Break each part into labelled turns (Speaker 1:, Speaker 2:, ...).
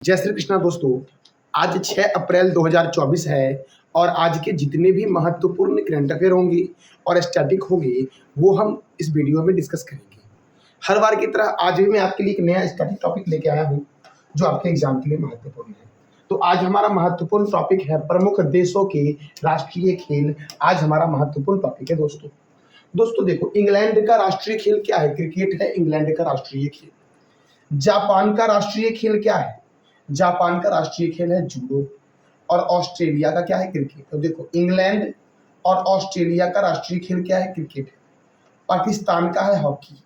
Speaker 1: जय श्री कृष्णा दोस्तों। आज 6 अप्रैल 2024 है और आज के जितने भी महत्वपूर्ण करंट अफेयर होंगे और स्टैटिक होंगे वो हम इस वीडियो में डिस्कस करेंगे। हर बार की तरह आज भी मैं आपके लिए एक नया स्टैटिक टॉपिक लेके आया हूँ जो आपके एग्जाम के लिए महत्वपूर्ण है। तो आज हमारा महत्वपूर्ण टॉपिक है प्रमुख देशों के राष्ट्रीय खेल। आज हमारा महत्वपूर्ण टॉपिक है दोस्तों देखो, इंग्लैंड का राष्ट्रीय खेल क्या है? क्रिकेट है इंग्लैंड का राष्ट्रीय खेल। जापान का राष्ट्रीय खेल क्या है? जापान का राष्ट्रीय खेल है जूडो। और ऑस्ट्रेलिया का क्या है? क्रिकेट। तो देखो, इंग्लैंड और ऑस्ट्रेलिया का राष्ट्रीय खेल क्या है? क्रिकेट। पाकिस्तान का है हॉकी।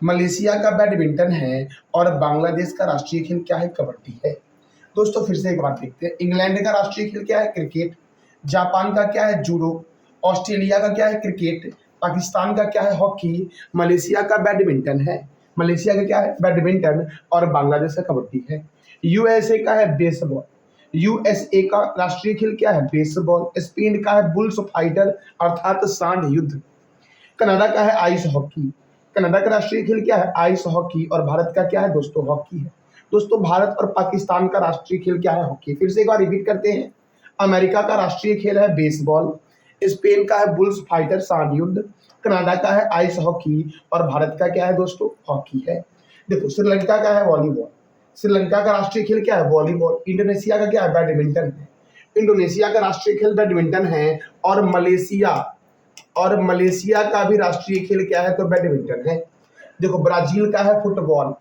Speaker 1: मलेशिया का बैडमिंटन है और बांग्लादेश का राष्ट्रीय खेल क्या है? कबड्डी है। दोस्तों फिर से एक बार देखते हैं, इंग्लैंड का राष्ट्रीय खेल क्या है? क्रिकेट। जापान का क्या है? जूडो। ऑस्ट्रेलिया का क्या है? क्रिकेट। पाकिस्तान का क्या है? हॉकी। मलेशिया का बैडमिंटन है। मलेशिया का क्या है? बैडमिंटन। और बांग्लादेश का कबड्डी है। यूएसए का है बेसबॉल। यूएसए का राष्ट्रीय खेल क्या है? बेसबॉल। स्पेन का है बुल्स फाइटर अर्थात सांड युद्ध। कनाडा का है आइस हॉकी। कनाडा का राष्ट्रीय खेल क्या है? Ice hockey. और भारत का क्या है दोस्तों? हॉकी है। दोस्तों भारत और पाकिस्तान का राष्ट्रीय खेल क्या है? हॉकी। फिर से एक बार रिपीट करते हैं, अमेरिका का राष्ट्रीय खेल है बेसबॉल। स्पेन का है बुल्स फाइटर सांड युद्ध। कनाडा का है आइस हॉकी। और भारत का क्या है दोस्तों? हॉकी है। देखो, श्रीलंका का है वॉलीबॉल। श्रीलंका का राष्ट्रीय खेल क्या है? वॉलीबॉल। इंडोनेशिया का क्या है? बैडमिंटन है। इंडोनेशिया का राष्ट्रीय खेल बैडमिंटन है। और मलेशिया का भी राष्ट्रीय खेल क्या है? तो बैडमिंटन है। देखो, ब्राजील का है फुटबॉल।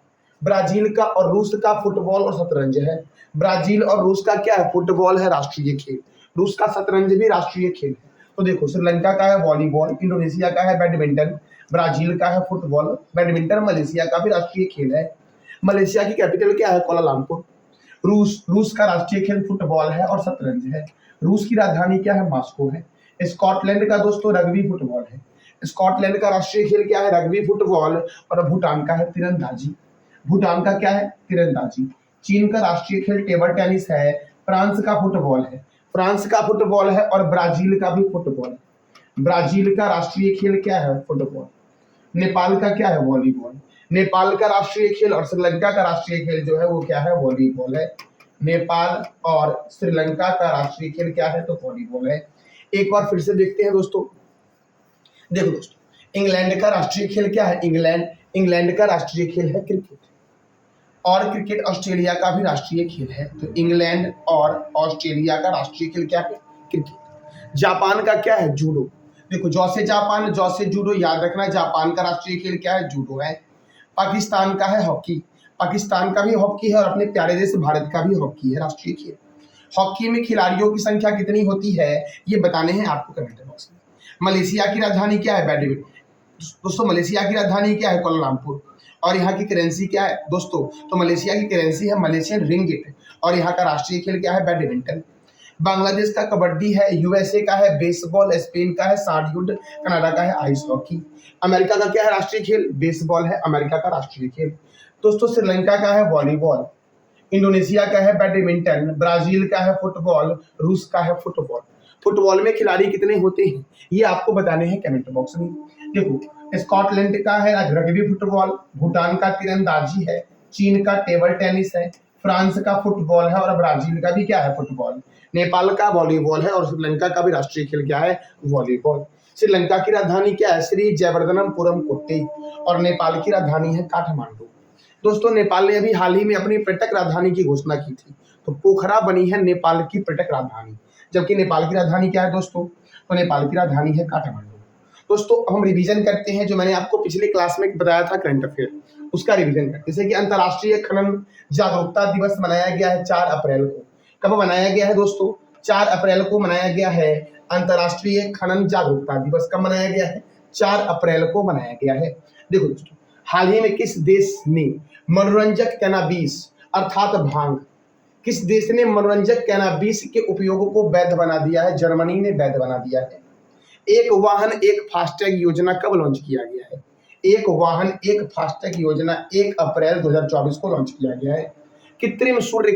Speaker 1: ब्राजील का और रूस का फुटबॉल और शतरंज है। ब्राजील और रूस का क्या है? फुटबॉल है राष्ट्रीय खेल। रूस का शतरंज भी राष्ट्रीय खेल है। तो देखो, श्रीलंका का है वॉलीबॉल, इंडोनेशिया का है बैडमिंटन, ब्राजील का है फुटबॉल, बैडमिंटन मलेशिया का भी राष्ट्रीय खेल है। मलेशिया की कैपिटल क्या है? कुआलालंपुर। रूस का राष्ट्रीय खेल फुटबॉल है और शतरंज है। रूस की राजधानी क्या है? मॉस्को है। स्कॉटलैंड का दोस्तों रग्बी फुटबॉल है। स्कॉटलैंड का राष्ट्रीय खेल क्या है? Rugby football. और भूटान का है तीरंदाजी। भूटान का क्या है? तीरंदाजी। चीन का राष्ट्रीय खेल टेबल टेनिस है। फ्रांस का फुटबॉल है। फ्रांस का फुटबॉल है और ब्राजील का भी फुटबॉल है। ब्राजील का राष्ट्रीय खेल क्या है? फुटबॉल। नेपाल का क्या है? वॉलीबॉल। नेपाल का राष्ट्रीय खेल और श्रीलंका का राष्ट्रीय खेल जो है वो क्या है? वॉलीबॉल है। नेपाल और श्रीलंका का राष्ट्रीय खेल क्या है? तो वॉलीबॉल है। एक बार फिर से देखते हैं दोस्तों। देखो दोस्तों, इंग्लैंड का राष्ट्रीय खेल क्या है? इंग्लैंड का राष्ट्रीय खेल है क्रिकेट। और क्रिकेट ऑस्ट्रेलिया का भी राष्ट्रीय खेल है। तो इंग्लैंड और ऑस्ट्रेलिया का राष्ट्रीय खेल क्या है? क्रिकेट। जापान का क्या है? जूडो। देखो, जौ से जापान, जौ से जूडो, याद रखना जापान का राष्ट्रीय खेल क्या है? जूडो है। पाकिस्तान का है हॉकी। पाकिस्तान का भी हॉकी है और अपने प्यारे देश भारत का भी हॉकी है राष्ट्रीय खेल। हॉकी में खिलाड़ियों की संख्या कितनी होती है ये बताने हैं आपको कमेंट बॉक्स में। मलेशिया की राजधानी क्या है? दोस्तों मलेशिया की राजधानी क्या है? कुआलालंपुर। और यहाँ की करेंसी क्या है दोस्तों? तो मलेशिया की करेंसी है मलेशियन रिंगिट। और यहाँ का राष्ट्रीय खेल क्या है? बैडमिंटन। बांग्लादेश का कबड्डी है। यूएसए का है बेसबॉल। स्पेन का है सांड युद्ध। कनाडा का है आइस हॉकी। अमेरिका का क्या है राष्ट्रीय खेल? बेसबॉल है अमेरिका का राष्ट्रीय खेल। दोस्तों श्रीलंका का है वॉलीबॉल। इंडोनेशिया का है बैडमिंटन। ब्राजील का है फुटबॉल। रूस का है फुटबॉल। फुटबॉल में खिलाड़ी कितने होते हैं ये आपको बताने हैं कमेंट बॉक्स में। देखो, स्कॉटलैंड का है रग्बी फुटबॉल। भूटान का तीरंदाजी है। चीन का टेबल टेनिस है। फ्रांस का फुटबॉल है और ब्राजील का भी क्या है? फुटबॉल। नेपाल का वॉलीबॉल है और श्रीलंका का भी राष्ट्रीय खेल क्या है? वॉलीबॉल। श्रीलंका की राजधानी क्या है? श्री जयवर्धनपुरम कोट्टे। और नेपाल की राजधानी है काठमांडू। दोस्तों नेपाल ने अभी हाल ही में अपनी पर्यटक राजधानी की घोषणा की थी। तो पोखरा बनी है नेपाल की पर्यटक राजधानी। जबकि नेपाल की राजधानी क्या है दोस्तों? तो नेपाल की राजधानी है काठमांडू। दोस्तों हम रिवीजन करते हैं जो मैंने आपको पिछले क्लास में बताया था करंट अफेयर, उसका रिवीजन करते हैं। जैसे कि अंतर्राष्ट्रीय खनन जागरूकता दिवस मनाया गया है 4 अप्रैल को। कब मनाया गया है दोस्तों? 4 अप्रैल को मनाया गया है अंतर्राष्ट्रीय खनन जागरूकता दिवस। कब मनाया गया है? 4 अप्रैल को मनाया गया है। देखो दोस्तों, हाल ही में किस देश ने मनोरंजक कैनाबीस अर्थात भांग, किस देश ने मनोरंजक कैनाबीस के उपयोग को वैध बना दिया है? जर्मनी ने वैध बना दिया है। एक वाहन एक फास्टैग योजना कब लॉन्च किया गया है? एक वाहन एक फास्टैग योजना 1 अप्रैल 2024 को लॉन्च किया गया है। कृत्रिम सूर्य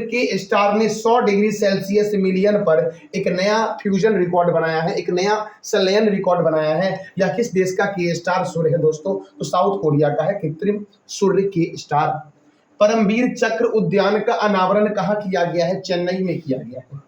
Speaker 1: के स्टार ने 100 डिग्री सेल्सियस मिलियन पर एक नया फ्यूजन रिकॉर्ड बनाया है, एक नया संलयन रिकॉर्ड बनाया है। यह किस देश का के स्टार सूर्य है दोस्तों? तो साउथ कोरिया का है कृत्रिम सूर्य के स्टार। परमवीर चक्र उद्यान का अनावरण कहाँ किया गया है? चेन्नई में किया गया है।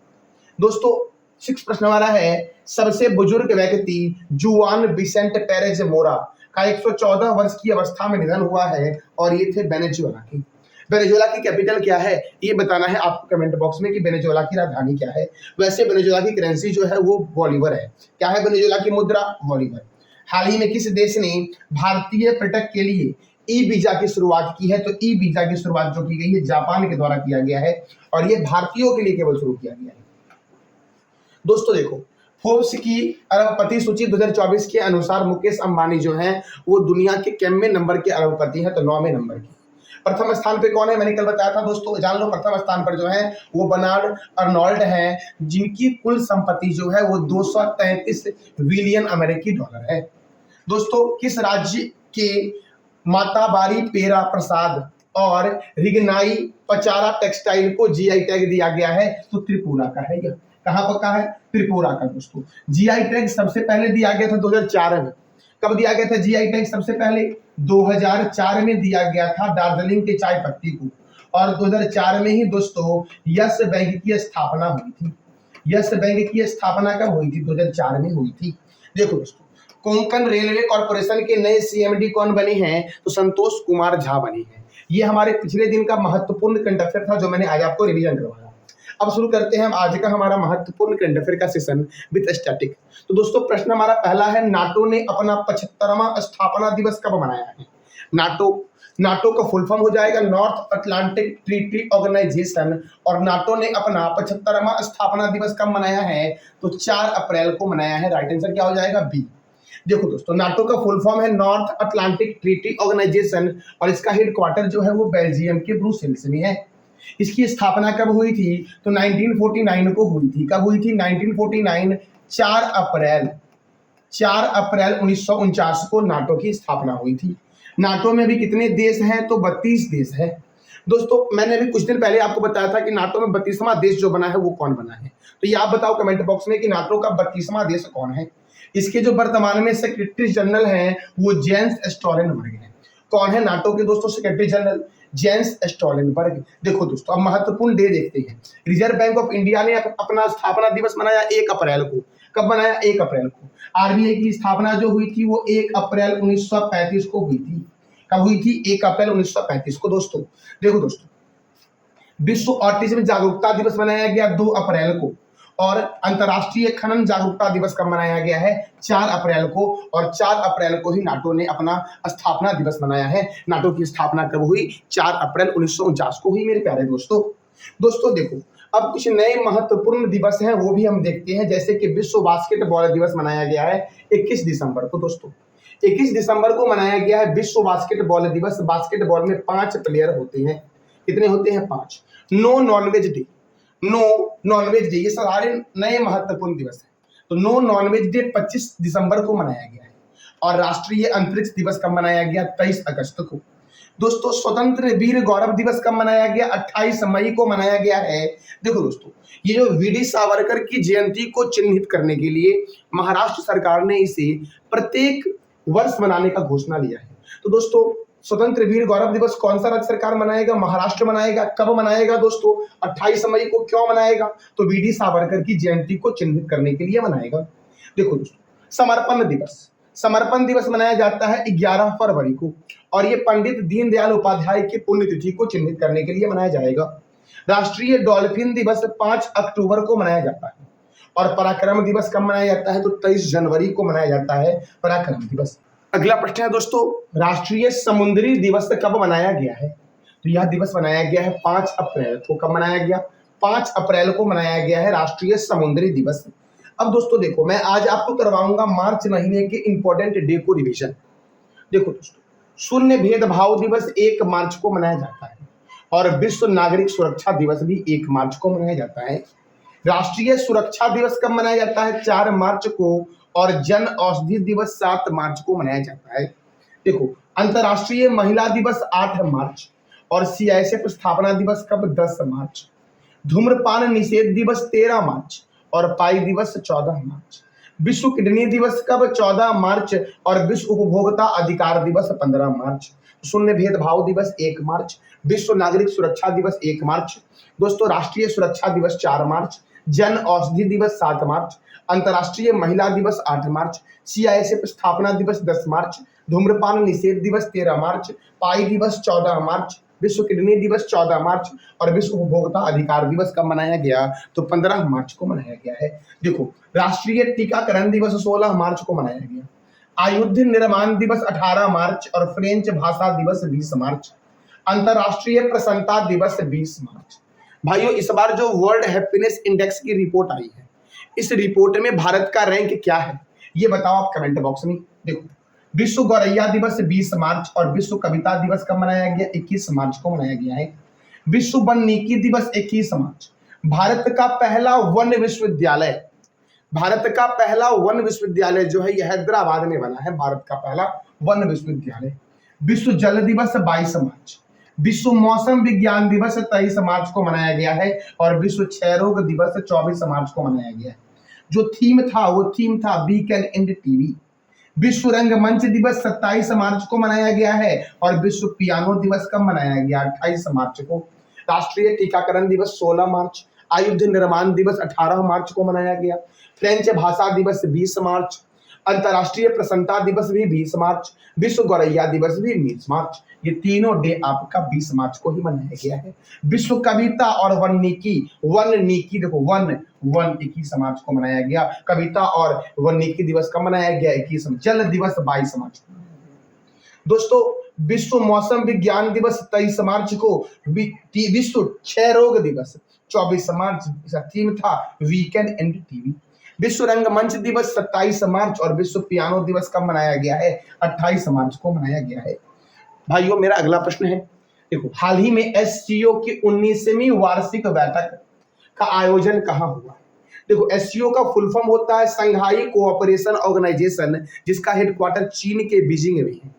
Speaker 1: दोस्तों 6 प्रश्न हमारा है, सबसे बुजुर्ग व्यक्ति जुआन बिसेंट पेरेज मोरा का 114 वर्ष की अवस्था में निधन हुआ है और ये थे वेनेजुएला की। वेनेजुएला की कैपिटल क्या है ये बताना है आपको कमेंट बॉक्स में कि वेनेजुएला की राजधानी क्या है। वैसे वेनेजुएला की करेंसी जो है वो बॉलीवर है। क्या है वेनेजुएला की मुद्रा? बॉलीवर। हाल ही में किस देश ने भारतीय पर्यटक के लिए ई वीजा की शुरुआत की है? तो ई वीजा की शुरुआत जो की गई है जापान के द्वारा किया गया है और ये भारतीयों के लिए केवल शुरू किया गया है। दोस्तों देखो, फोर्ब्स की अरबपति सूची 2024 के अनुसार मुकेश अंबानी जो हैं वो दुनिया के कितवें नंबर के अरबपति हैं? तो 9वें नंबर की। प्रथम स्थान पे कौन है? मैंने कल बताया था दोस्तों, जान लो। प्रथम स्थान पर जो है वो बर्नार्ड अर्नोल्ड हैं, जिनकी कुल संपत्ति जो है वो 233 बिलियन अमेरिकी डॉलर है। दोस्तों किस राज्य के माताबारी पेरा प्रसाद और रिगनाई पचारा टेक्सटाइल को जीआई टैग दिया गया है? तो त्रिपुरा का है। यह कहां पर का है? त्रिपुरा का। दोस्तों जीआई टैग सबसे पहले दिया गया था 2004 में। कब दिया गया था जीआई टैग? सबसे पहले 2004 में दिया गया था दार्जिलिंग के चाय पत्ती को। और 2004 में ही दोस्तों यस बैंक की स्थापना हुई थी। यस बैंक की स्थापना कब हुई थी? 2004 में हुई थी। देखो दोस्तों, कोंकण रेलवे कॉर्पोरेशन के नए सीएमडी कौन बने हैं? तो संतोष कुमार झा बने हैं। ये हमारे पिछले दिन का महत्वपूर्ण करंट अफेयर था जो मैंने आज आपको रिवीजन करवाया। अब शुरू करते हैं हम आज का हमारा महत्वपूर्ण करंट अफेयर का सेशन विद स्टैटिक। तो दोस्तों प्रश्न हमारा पहला है, नाटो ने अपना 75वां स्थापना दिवस कब मनाया है? नाटो का फुल फॉर्म हो जाएगा नॉर्थ अटलांटिक ट्रीटी ऑर्गेनाइजेशन। और नाटो ने अपना 75वां स्थापना दिवस कब मनाया है? तो 4 अप्रैल को मनाया है। राइट आंसर क्या हो जाएगा? बी। देखो दोस्तों, नाटो का फुल फॉर्म है नॉर्थ अटलांटिक ट्रीटी ऑर्गेनाइजेशन और इसका हेडक्वार्टर जो है वो बेल्जियम के ब्रुसेल्स में है। इसकी स्थापना कब हुई थी? तो 1949 को हुई थी। कब हुई थी? 1949 4 अप्रैल 1949 को नाटो की स्थापना हुई थी। नाटो में भी कितने देश हैं? तो 32 देश है। दोस्तों मैंने अभी कुछ दिन पहले आपको बताया था कि नाटो में 32वां देश जो बना है वो कौन बना है। तो ये आप बताओ कमेंट बॉक्स में कि नाटो का 32वां देश कौन है। इसके जो वर्तमान में सेक्रेटरी जनरल हैं वो जेंस स्टोल्टेनबर्ग हैं। कौन है नाटो के दोस्तों सेक्रेटरी जनरल? Jens Stoltenberg. देखो दोस्तों अब महत्वपूर्ण डे देखते हैं। रिजर्व बैंक ऑफ इंडिया ने अपना स्थापना दिवस मनाया 1 अप्रैल को। कब मनाया? 1 अप्रैल को। आरबीआई की स्थापना जो हुई थी वो 1 अप्रैल 1935 को हुई थी। कब हुई थी? 1 अप्रैल 1935 को। दोस्तों देखो दोस्तों, विश्व ऑटिज्म जागरूकता दिवस मनाया गया 2 अप्रैल को। और अंतर्राष्ट्रीय खनन जागरूकता दिवस कब मनाया गया है? 4 अप्रैल को। और 4 अप्रैल को ही नाटो ने अपना स्थापना दिवस मनाया है। नाटो की स्थापना कब हुई? 4 अप्रैल 1949 को हुई मेरे प्यारे दोस्तों। दोस्तों देखो अब कुछ नए महत्वपूर्ण दिवस हैं वो भी हम देखते हैं, जैसे कि विश्व बास्केटबॉल दिवस मनाया गया है 21 दिसंबर को। दोस्तों 21 दिसंबर को मनाया गया है विश्व बास्केटबॉल दिवस। बास्केटबॉल में 5 प्लेयर होते हैं। कितने होते हैं? 5। नो नॉनवेज डे, ये सारे नए महत्वपूर्ण दिवस हैं। तो नो नॉनवेज डे 25 दिसंबर को मनाया गया है। और राष्ट्रीय अंतरिक्ष दिवस कब मनाया गया? 23 अगस्त को। दोस्तों स्वतंत्र वीर गौरव दिवस कब मनाया गया? 28 मई को मनाया गया है। देखो दोस्तों, ये जो वीडी सावरकर की जयंती को चिन्हित करने के लिए महाराष्ट्र सरकार ने इसे प्रत्येक वर्ष मनाने का घोषणा लिया है। तो दोस्तों स्वतंत्र वीर गौरव दिवस कौन सा राज्य सरकार मनाएगा? महाराष्ट्र मनाएगा। कब मनाएगा दोस्तों? 28 मई को। क्यों मनाएगा? तो वीडी सावरकर की जयंती को चिन्हित करने के लिए मनाएगा। देखो दोस्तों समर्पण दिवस मनाया जाता है 11 फरवरी को और ये पंडित दीनदयाल उपाध्याय की पुण्यतिथि को चिन्हित करने के लिए मनाया जाएगा। राष्ट्रीय डॉल्फिन दिवस 5 अक्टूबर को मनाया जाता है। और पराक्रम दिवस कब मनाया जाता है? तो 23 जनवरी को मनाया जाता है पराक्रम दिवस। अगला प्रश्न है दोस्तों, राष्ट्रीय समुद्री दिवस कब मनाया गया है? तो यह दिवस मनाया गया है 5 अप्रैल को। कब मनाया गया? 5 अप्रैल को मनाया गया है राष्ट्रीय समुद्री दिवस। अब दोस्तों देखो, मैं आज आपको करवाऊंगा मार्च महीने के इंपॉर्टेंट डे को रिवीजन। देखो दोस्तों, शून्य भेदभाव दिवस 1 मार्च को मनाया जाता है और विश्व नागरिक सुरक्षा दिवस भी 1 मार्च को मनाया जाता है। राष्ट्रीय सुरक्षा दिवस कब मनाया जाता है? 4 मार्च को। और जन औषधि दिवस 7 मार्च को मनाया जाता है। देखो अंतर्राष्ट्रीय महिला दिवस 8 मार्च और सीआईएसएफ स्थापना दिवस कब? 10 मार्च। धूम्रपान निषेध दिवस 13 मार्च और पाई दिवस 14 मार्च। विश्व किडनी दिवस कब? 14 मार्च। और विश्व उपभोक्ता अधिकार दिवस 15 मार्च। शून्य भेदभाव दिवस 1 मार्च। विश्व नागरिक सुरक्षा दिवस 1 मार्च। दोस्तों राष्ट्रीय सुरक्षा दिवस 4 मार्च। जन औषधि दिवस 7 मार्च। अंतर्राष्ट्रीय महिला दिवस 8 मार्च। सीआईएसएफ स्थापना दिवस 10 मार्च। धूम्रपान निषेध दिवस 13 मार्च। पाई दिवस 14 मार्च। विश्व किडनी दिवस 14 मार्च। और विश्व उपभोक्ता अधिकार दिवस कब मनाया गया? तो 15 मार्च को मनाया गया है। देखो राष्ट्रीय टीकाकरण दिवस 16 मार्च को मनाया गया। आयुध निर्माण दिवस 18 मार्च और फ्रेंच भाषा दिवस 20 मार्च। अंतरराष्ट्रीय प्रसन्नता दिवस 20 मार्च। भाइयों इस बार जो वर्ल्ड हैप्पीनेस इंडेक्स की रिपोर्ट आई है, इस रिपोर्ट में भारत का रैंक क्या है ये बताओ आप कमेंट बॉक्स में। देखो विश्व गौरैया दिवस 20 मार्च और विश्व कविता दिवस कब मनाया गया? 21 मार्च को मनाया गया है। विश्व वानिकी दिवस 21 मार्च। भारत का पहला वन विश्वविद्यालय, भारत का पहला वन विश्वविद्यालय जो है यह हैदराबाद में बना है, भारत का पहला वन विश्वविद्यालय। विश्व जल दिवस 22 मार्च। विश्व मौसम विज्ञान दिवस 23 मार्च को मनाया गया है और विश्व क्षय रोग दिवस 24 मार्च को मनाया गया है। जो थीम था वो थीम था वी कैन एंड टीवी। विश्व रंगमंच दिवस 27 मार्च को मनाया गया है और विश्व पियानो दिवस कब मनाया गया? 28 मार्च को। राष्ट्रीय टीकाकरण दिवस 16 मार्च। आयुध निर्माण दिवस 18 मार्च को मनाया गया। फ्रेंच भाषा दिवस 20 मार्च। अंतर्राष्ट्रीय प्रसन्नता दिवस भी 20 मार्च। विश्व गौरैया दिवस भी 20 मार्च। ये तीनों डे आपका 20 मार्च को ही मनाया गया है। विश्व कविता और वानिकी, देखो वन 21 मार्च को मनाया गया। कविता और वानिकी दिवस कब मनाया गया? 21 मार्च। जल दिवस 22 मार्च को। दोस्तों विश्व मौसम विज्ञान दिवस 23 मार्च को। विश्व क्षय रोग दिवस 24 मार्च, इसका थीम था वी कैन एंड टीवी। विश्व रंगमंच दिवस 27 मार्च और विश्व पियानो दिवस कब मनाया गया है? 28 मार्च को मनाया गया है। भाइयों मेरा अगला प्रश्न है, देखो हाल ही में एससीओ की 19वीं वार्षिक बैठक का आयोजन कहाँ हुआ? देखो एससीओ का फुल फॉर्म होता है संघाई कोऑपरेशन ऑर्गेनाइजेशन, जिसका हेडक्वार्टर चीन के बीजिंग में है।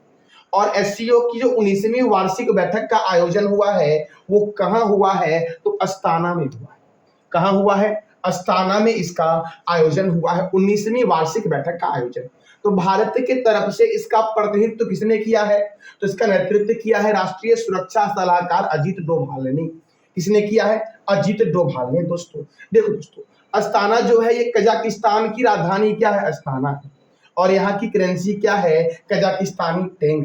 Speaker 1: और एससीओ की जो 19वीं वार्षिक बैठक का आयोजन हुआ है वो कहाँ हुआ है? तो अस्ताना में हुआ है। कहाँ हुआ है? अस्ताना में इसका आयोजन हुआ है, 19वीं वार्षिक बैठक का आयोजन। तो भारत के तरफ से इसका प्रतिनिधित्व किसने किया है? तो इसका नेतृत्व किया है राष्ट्रीय सुरक्षा सलाहकार अजीत डोभाल ने। किसने किया है? अजीत डोभाल ने। दोस्तों देखो दोस्तों अस्ताना जो है ये कजाकिस्तान की राजधानी क्या है? अस्ताना है। और यहाँ की करेंसी क्या है? कजाकिस्तानी टेंग।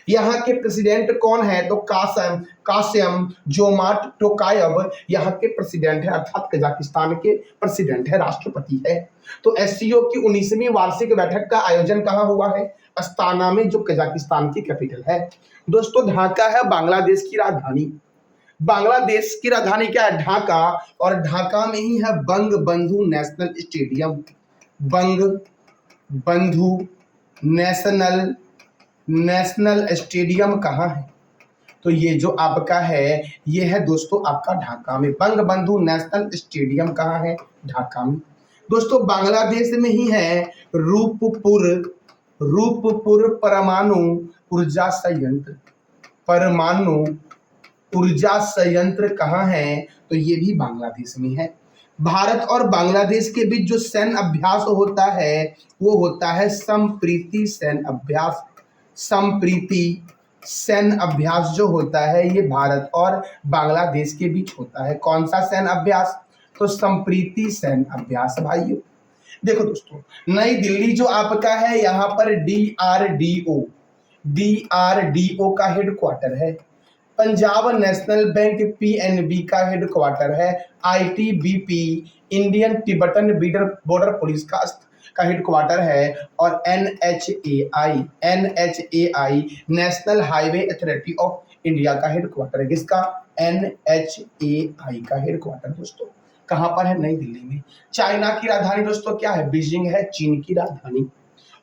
Speaker 1: यहाँ के प्रेसिडेंट कौन है? तो कासिम जोमार्ट टोकायव यहाँ के प्रेसिडेंट है, अर्थात कजाकिस्तान के प्रेसिडेंट है, राष्ट्रपति है। तो एससीओ की 19वीं वार्षिक बैठक का आयोजन कहाँ हुआ है? अस्ताना में, जो कजाकिस्तान की कैपिटल है। दोस्तों ढाका है बांग्लादेश की राजधानी। बांग्लादेश की राजधानी क्या है? ढाका। और ढाका में ही है बंग बंधु नेशनल स्टेडियम। बंग बंधु नेशनल स्टेडियम कहाँ है? तो ये जो आपका है ये है दोस्तों आपका ढाका में। बंग बंधु नेशनल स्टेडियम कहाँ है? ढाका में। दोस्तों बांग्लादेश में ही है रूपपुर परमाणु ऊर्जा संयंत्र। परमाणु ऊर्जा संयंत्र कहाँ है? तो ये भी बांग्लादेश में है। भारत और बांग्लादेश के बीच जो सैन्य अभ्यास होता है वो होता है संप्रीति सैन्य अभ्यास। संप्रीति सैन्य अभ्यास जो होता है ये भारत और बांग्लादेश के बीच होता है। कौन सा सैन्य अभ्यास? तो संप्रीति सैन्य अभ्यास। भाइयों देखो दोस्तों नई दिल्ली जो आपका है यहाँ पर डीआरडीओ का हेडक्वार्टर है। पंजाब नेशनल बैंक पीएनबी का हेडक्वार्टर है। ITBP Indian Tibetan border police का हेडक्वार्टर है। और NHAI national highway authority of India का हेडक्वार्टर है। किसका? एनएचएआई का हेडक्वार्टर दोस्तों कहाँ पर है? नई दिल्ली में। चाइना की राजधानी दोस्तों क्या है? बीजिंग है, चीन की राजधानी।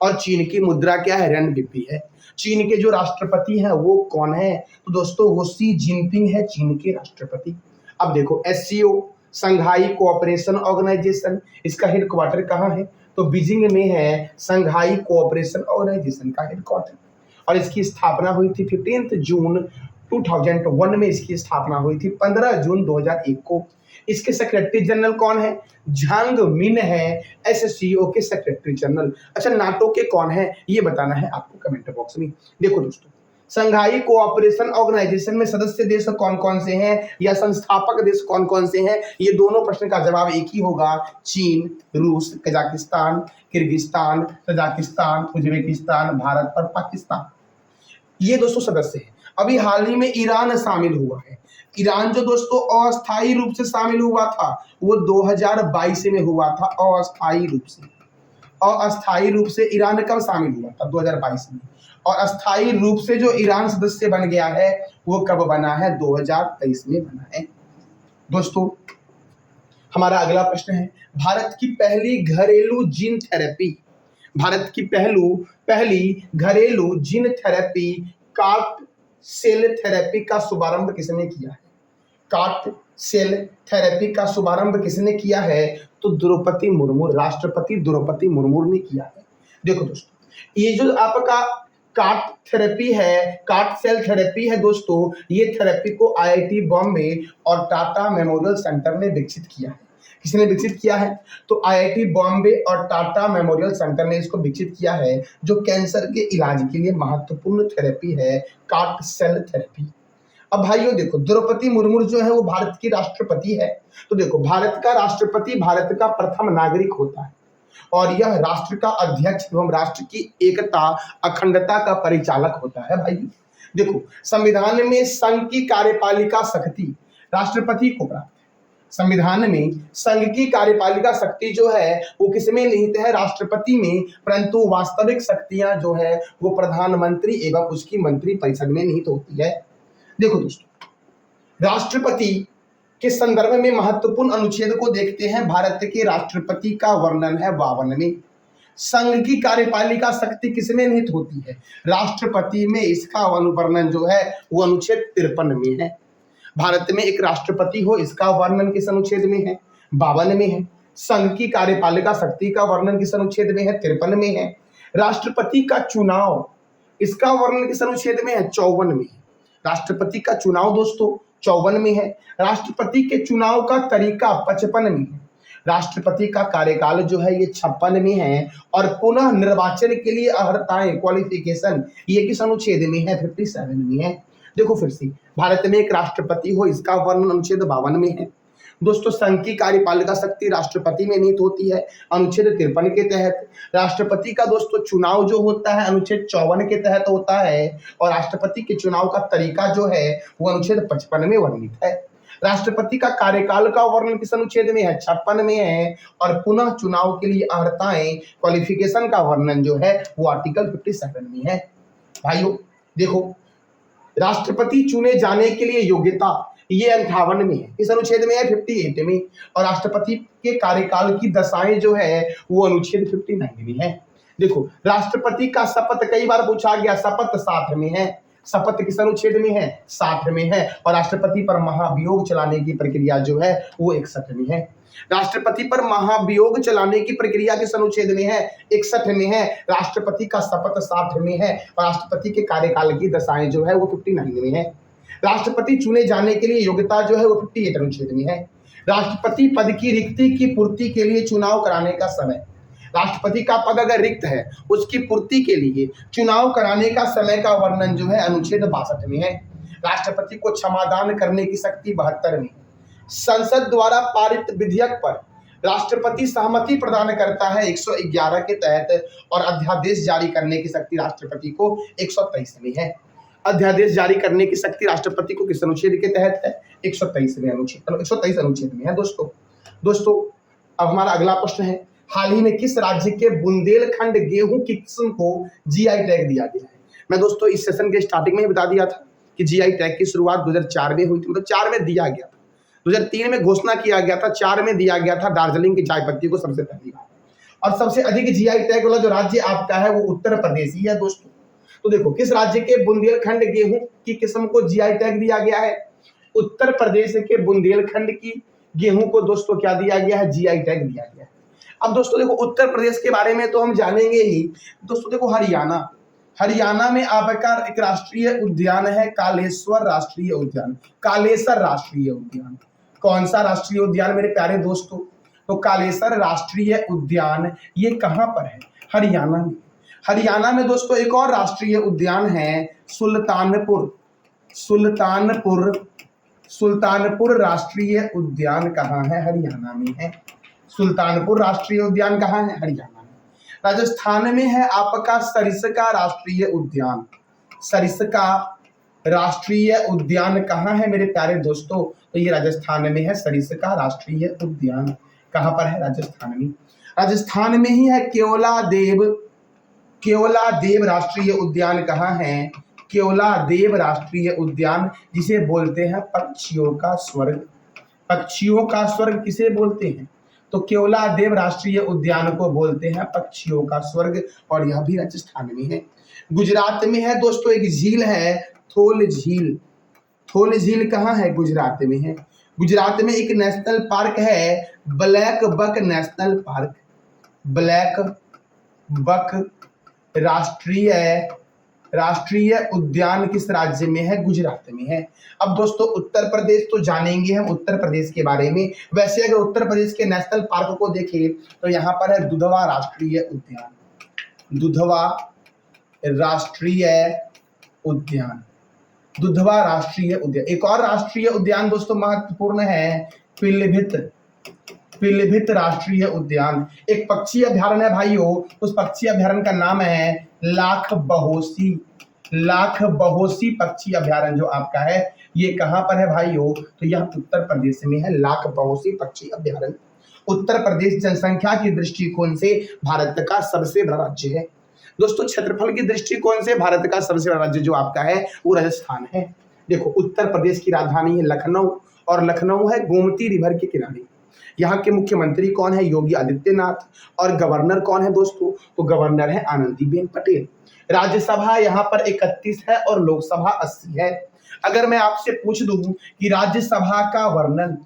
Speaker 1: और चीन की मुद्रा क्या है? रेनबिपी है। चीन के जो राष्ट्रपति हैं वो कौन है? तो दोस्तों वो शी जिनपिंग है, चीन के राष्ट्रपति। अब देखो एससीओ संघाई कोऑपरेशन ऑर्गेनाइजेशन, इसका हेडक्वार्टर कहाँ है? तो बीजिंग में है संघाई कोऑपरेशन ऑर्गेनाइजेशन का हेडक्वार्टर। और इसकी स्थापना हुई थी 15 जून 2001 में इसकी स्थापना हुई थी, 15 जून 2001 को। इसके सेक्रेटरी जनरल कौन है? झांग मिन है, एससीओ के सेक्रेटरी जनरल। अच्छा, नाटो के कौन है ये बताना है आपको कमेंट बॉक्स में। देखो दोस्तों, संघाई कोऑपरेशन ऑर्गेनाइजेशन में सदस्य देश कौन कौन से हैं या संस्थापक देश कौन कौन से हैं, ये दोनों प्रश्न का जवाब एक ही होगा, चीन, रूस, Kazakhstan, Kyrgyzstan, Tajikistan, Uzbekistan, Bharat और पाकिस्तान, ये दोस्तों सदस्य हैं। अभी हाल ही में ईरान शामिल हुआ है। ईरान जो दोस्तों अस्थायी रूप से शामिल हुआ था वो 2022 में हुआ था, अस्थायी रूप से। अस्थायी रूप से ईरान कब शामिल हुआ था? 2022 में। और अस्थायी रूप से जो ईरान सदस्य बन गया है वो कब बना है? 2023 में बना है। दोस्तों, हमारा अगला प्रश्न है, भारत की पहली घरेलू जीन थेरेपी, भारत की पहली घरेलू gene therapy CAR T cell therapy का शुभारंभ किसने किया है? कार्ट सेल थेरेपी का शुभारंभ किसने किया है? तो द्रौपदी मुर्मू, राष्ट्रपति द्रौपदी मुर्मू ने किया है। देखो दोस्तों, ये जो आपका कार्ट थेरेपी है, कार्ट सेल थेरेपी है दोस्तों, ये थेरेपी को आईआईटी बॉम्बे और टाटा मेमोरियल सेंटर ने विकसित किया है। किसने विकसित किया है? तो आईआईटी बॉम्बे और टाटा मेमोरियल सेंटर ने इसको विकसित किया है, जो कैंसर के इलाज के लिए महत्वपूर्ण थेरेपी है, कार्ट सेल थेरेपी। अब भाइयों देखो, द्रौपदी मुर्मू जो है वो भारत की राष्ट्रपति है। तो देखो, भारत का राष्ट्रपति भारत का प्रथम नागरिक होता है और यह राष्ट्र का अध्यक्ष एवं राष्ट्र की एकता अखंडता का परिचालक होता है। भाई देखो, संविधान में संघ की कार्यपालिका शक्ति राष्ट्रपति को प्राप्त है। संविधान में संघ की कार्यपालिका शक्ति जो है वो किसमें निहित है? राष्ट्रपति में, परंतु वास्तविक शक्तियां जो है वो प्रधानमंत्री एवं उसकी मंत्री परिषद में निहित होती है। देखो दोस्तों, राष्ट्रपति के संदर्भ में महत्वपूर्ण अनुच्छेद को देखते हैं। भारत के राष्ट्रपति का वर्णन है 52 में। संघ की कार्यपालिका शक्ति किसमें निहित होती है? राष्ट्रपति में। इसका वर्णन जो है वो अनुच्छेद 53 में है। भारत में एक राष्ट्रपति हो, इसका वर्णन किस अनुच्छेद में है? 52 में है। संघ की कार्यपालिका शक्ति का वर्णन किस अनुच्छेद में है? 53 में है। राष्ट्रपति का चुनाव, इसका वर्णन किस अनुच्छेद में है? 54 में है। राष्ट्रपति का चुनाव दोस्तों 54 में है। राष्ट्रपति के चुनाव का तरीका 55 में है। राष्ट्रपति का कार्यकाल जो है ये 56 में है। और पुनः निर्वाचन के लिए अर्हताएं, क्वालिफिकेशन, ये किस अनुच्छेद में है? 57 में है। देखो फिर से, भारत में एक राष्ट्रपति हो, इसका वर्णन अनुच्छेद 52 में है। दोस्तों, संघ की कार्यपालिका शक्ति राष्ट्रपति में निहित होती है, अनुच्छेद 53 के तहत। राष्ट्रपति का दोस्तों चुनाव जो होता है अनुच्छेद 54 के तहत होता है। और राष्ट्रपति के चुनाव का तरीका जो है वो अनुच्छेद 55 में वर्णित है। राष्ट्रपति का कार्यकाल का वर्णन किस अनुच्छेद में है? 56 में है। और पुनः चुनाव के लिए अर्हताएं, क्वालिफिकेशन का वर्णन जो है वो आर्टिकल 57 में है। भाइयों देखो, राष्ट्रपति चुने जाने के लिए योग्यता ये 58 में है, इस अनुच्छेद में है 58 में। और राष्ट्रपति के कार्यकाल की दशाएं जो है वो अनुच्छेद 59 में है। देखो, राष्ट्रपति का शपथ कई बार पूछा गया, शपथ 60 में है। शपथ किस अनुच्छेद में है? 60 में है। और राष्ट्रपति पर महाभियोग चलाने की प्रक्रिया जो है वो 61 में है। राष्ट्रपति पर महाभियोग चलाने की प्रक्रिया किस अनुच्छेद में है? 61 में है। राष्ट्रपति का शपथ 60 में है। और राष्ट्रपति के कार्यकाल की दशाएं जो है वो 59 में है। राष्ट्रपति चुने जाने के लिए योग्यता जो है वो 58 अनुच्छेद में है। राष्ट्रपति पद की रिक्ति की पूर्ति के लिए चुनाव कराने का समय, राष्ट्रपति का पद अगर रिक्त है उसकी पूर्ति के लिए चुनाव कराने का समय का वर्णन जो है अनुच्छेद 62 में है। राष्ट्रपति को क्षमादान करने की शक्ति 72 में। संसद द्वारा पारित विधेयक पर राष्ट्रपति सहमति प्रदान करता है 111 के तहत। और अध्यादेश जारी करने की शक्ति राष्ट्रपति को 123 में है। अध्यादेश जारी करने की शक्ति राष्ट्रपति को किस अनुच्छेद के तहत है? 123 में अनुच्छेद, 123 अनुच्छेद में है दोस्तों। अब हमारा अगला प्रश्न है, हाल ही में किस राज्य के बुंदेलखंड गेहूं की किस्म को जीआई टैग दिया गया है? मैं दोस्तों इस सेशन के स्टार्टिंग में ही बता दिया था कि जीआई टैग की शुरुआत 2004 में हुई थी, मतलब 4 में दिया गया था। 2003 में घोषणा किया गया था, 4 में दिया गया था दार्जिलिंग की चाय पत्ती को सबसे पहली बार। और सबसे अधिक जीआई टैग वाला जो राज्य आपका है वो उत्तर प्रदेश ही है दोस्तों। तो देखो, किस राज्य के बुंदेलखंड गेहूं की किस्म को जीआई टैग दिया गया है? उत्तर प्रदेश के बुंदेलखंड की गेहूं को दोस्तों क्या दिया गया है? जीआई टैग दिया गया है। अब दोस्तों देखो, उत्तर प्रदेश के बारे में तो हम जानेंगे ही। दोस्तों देखो, हरियाणा में आपका एक राष्ट्रीय उद्यान है कालेश्वर राष्ट्रीय उद्यान, कालेसर राष्ट्रीय उद्यान। कौन सा राष्ट्रीय उद्यान मेरे प्यारे दोस्तों? तो कालेसर राष्ट्रीय उद्यान ये कहाँ पर है? हरियाणा में। हरियाणा में दोस्तों एक और राष्ट्रीय उद्यान है सुल्तानपुर, सुल्तानपुर, सुल्तानपुर राष्ट्रीय उद्यान कहाँ है? हरियाणा में है। सुल्तानपुर राष्ट्रीय उद्यान कहाँ है? हरियाणा में। राजस्थान में है आपका सरिस्का राष्ट्रीय उद्यान, सरिस्का राष्ट्रीय उद्यान कहाँ है मेरे प्यारे दोस्तों? तो ये राजस्थान में है सरिस्का राष्ट्रीय उद्यान। कहाँ पर है? राजस्थान में। राजस्थान में ही है केवलादेव, केवलादेव राष्ट्रीय उद्यान कहाँ है? केवलादेव राष्ट्रीय उद्यान, जिसे बोलते हैं पक्षियों का स्वर्ग। पक्षियों का स्वर्ग किसे बोलते हैं? तो केवलादेव राष्ट्रीय उद्यान को बोलते हैं पक्षियों का स्वर्ग, और यह भी राजस्थान में है। गुजरात में है दोस्तों एक झील है थोल झील, थोल झील कहाँ है? गुजरात में है। गुजरात में एक नेशनल पार्क है black buck national park, black buck राष्ट्रीय उद्यान किस राज्य में है? गुजरात में है। अब दोस्तों उत्तर प्रदेश तो जानेंगे हम उत्तर प्रदेश के बारे में। वैसे अगर उत्तर प्रदेश के नेशनल पार्क को देखें तो यहाँ पर है दुधवा राष्ट्रीय उद्यान, दुधवा राष्ट्रीय उद्यान, दुधवा राष्ट्रीय उद्यान। एक और राष्ट्रीय उद्यान दोस्तों महत्वपूर्ण है पीलीभीत, पीलीभीत राष्ट्रीय उद्यान। एक पक्षी अभ्यारण्य है भाइयों, उस पक्षी अभ्यारण्य का नाम है लाख बहोसी, लाख बहोसी पक्षी अभ्यारण्य जो आपका है ये कहाँ पर है भाइयों? तो यह उत्तर प्रदेश में है, लाख बहोसी पक्षी अभ्यारण्य। उत्तर प्रदेश जनसंख्या की दृष्टिकोण से भारत का सबसे बड़ा राज्य है दोस्तों। क्षेत्रफल की दृष्टिकोण से भारत का सबसे बड़ा राज्य जो आपका है वो राजस्थान है। देखो उत्तर प्रदेश की राजधानी है लखनऊ, और लखनऊ है गोमती रिवर के किनारे। यहाँ के मुख्यमंत्री कौन है? योगी आदित्यनाथ। और गवर्नर कौन है दोस्तों? तो गवर्नर है आनंदीबेन पटेल। राज्यसभा यहाँ पर 31 है और लोकसभा 80 है। अगर मैं आपसे पूछ दूं कि राज्यसभा का वर्णन,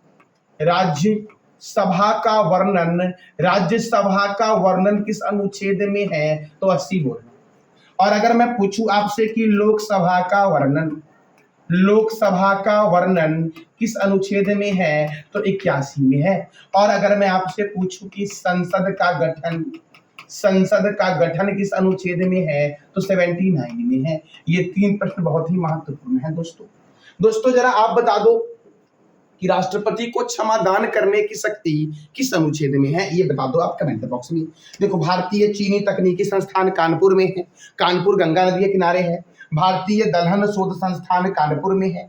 Speaker 1: राज्यसभा का वर्णन, राज्यसभा का वर्णन किस अनुच्छेद में है? तो 80 बोलना। और अगर मैं पूछूं आपसे कि लोकसभा का वर्णन, लोकसभा का वर्णन किस अनुच्छेद में है? तो 81 में है। और अगर मैं आपसे पूछूं कि संसद का गठन, संसद का गठन किस अनुच्छेद में है? तो 79 में है। ये 3 प्रश्न बहुत ही महत्वपूर्ण है दोस्तों। दोस्तों जरा आप बता दो कि राष्ट्रपति को क्षमादान करने की शक्ति किस अनुच्छेद में है? ये बता दो आप कमेंट बॉक्स में। देखो भारतीय चीनी तकनीकी संस्थान कानपुर में है, कानपुर गंगा नदी के किनारे है। भारतीय दलहन शोध संस्थान कानपुर में है।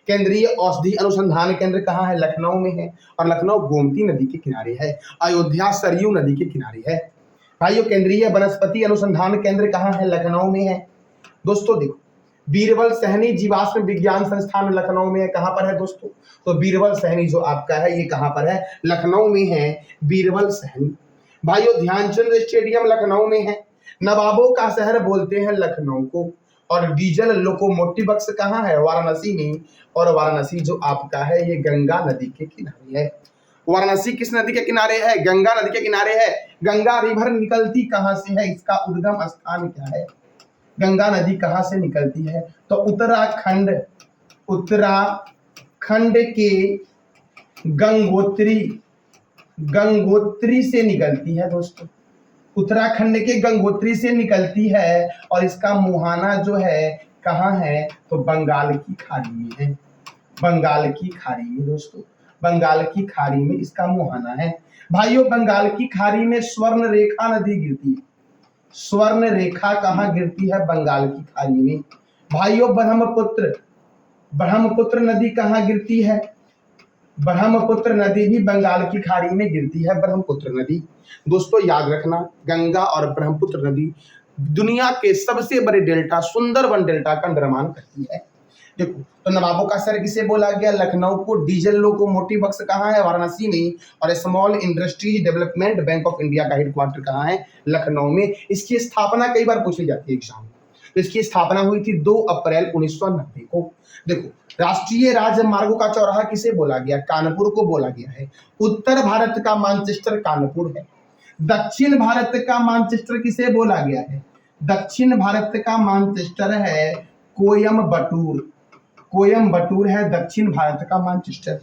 Speaker 1: केंद्रीय औषधि अनुसंधान केंद्र कहाँ है? लखनऊ में है, और लखनऊ गोमती नदी के किनारे है। अयोध्या सरयू नदी के किनारे है। भाइयों केंद्रीय वनस्पति अनुसंधान केंद्र कहाँ है? लखनऊ में है। दोस्तों देखो बीरबल सहनी जीवाश्म विज्ञान संस्थान लखनऊ में है। कहाँ पर है दोस्तों? तो बीरबल सहनी जो आपका है ये कहाँ पर है? लखनऊ में है बीरबल सहनी। भाइयों ध्यानचंद स्टेडियम लखनऊ में है। नवाबों का शहर बोलते हैं लखनऊ को। और डीजल लोकोमोटिव्स कहाँ है? वाराणसी में। और वाराणसी जो आपका है ये गंगा नदी के किनारे है। वाराणसी किस नदी के किनारे है? गंगा नदी के किनारे है। गंगा रिवर निकलती कहाँ से है? इसका उद्गम स्थान क्या है? गंगा नदी कहाँ से निकलती है? तो उत्तराखंड, उत्तराखंड के गंगोत्री, गंगोत्री से निकलती है दोस्तों। उत्तराखंड के गंगोत्री से निकलती है, और इसका मुहाना जो है कहाँ है? तो बंगाल की खाड़ी में है, बंगाल की खाड़ी में दोस्तों, बंगाल की खाड़ी में इसका मुहाना है। भाइयों बंगाल की खाड़ी में स्वर्ण रेखा नदी गिरती है। स्वर्ण रेखा कहाँ गिरती है? बंगाल की खाड़ी में। भाइयों ब्रह्मपुत्र, ब्रह्मपुत्र नदी कहाँ गिरती है? ब्रह्मपुत्र नदी भी बंगाल की खाड़ी में गिरती है, ब्रह्मपुत्र नदी। दोस्तों याद रखना गंगा और ब्रह्मपुत्र नदी दुनिया के सबसे बड़े डेल्टा सुंदरबन डेल्टा का निर्माण करती है। देखो तो नवाबों का शहर किसे बोला गया? लखनऊ को। डीजल लोकोमोटिव्स कहाँ है? वाराणसी में। और small industries development bank of India का हेडक्वार्टर कहाँ है? लखनऊ में। इसकी स्थापना कई बार पूछी जाती है एग्जाम में। तो इसकी स्थापना हुई थी 2 अप्रैल 1990 को। देखो राष्ट्रीय राजमार्गों का चौराहा किसे बोला गया? कानपुर को बोला गया है। उत्तर भारत का मानचेस्टर कानपुर है। दक्षिण भारत का मानचेस्टर किसे बोला गया है? दक्षिण भारत का मानचेस्टर है कोयम्बटूर। कोयम्बटूर है दक्षिण भारत का मानचेस्टर।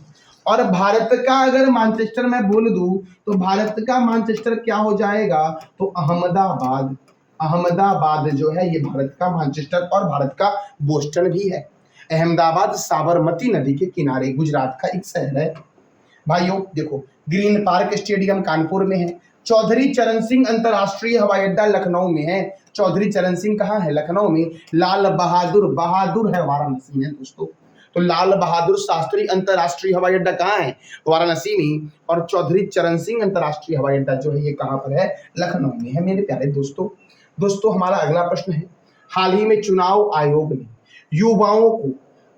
Speaker 1: और भारत का अगर मानचेस्टर मैं बोल दूं तो भारत का मानचेस्टर क्या हो जाएगा, तो अहमदाबाद। अहमदाबाद जो है ये भारत का मानचेस्टर और भारत का बोस्टन भी है। अहमदाबाद साबरमती नदी के किनारे गुजरात का एक शहर है। भाइयों देखो, ग्रीन पार्क स्टेडियम कानपुर में है। चौधरी चरण सिंह अंतर्राष्ट्रीय हवाई अड्डा लखनऊ में है। चौधरी चरण सिंह कहाँ है, लखनऊ में। लाल बहादुर, बहादुर है वाराणसी में दोस्तों। तो लाल बहादुर शास्त्री अंतर्राष्ट्रीय हवाई अड्डा कहाँ है, वाराणसी में। और चौधरी चरण सिंह अंतर्राष्ट्रीय हवाई अड्डा जो है ये कहाँ पर है, लखनऊ में है मेरे प्यारे दोस्तों। दोस्तों हमारा अगला प्रश्न है, हाल ही में चुनाव आयोग ने युवाओं को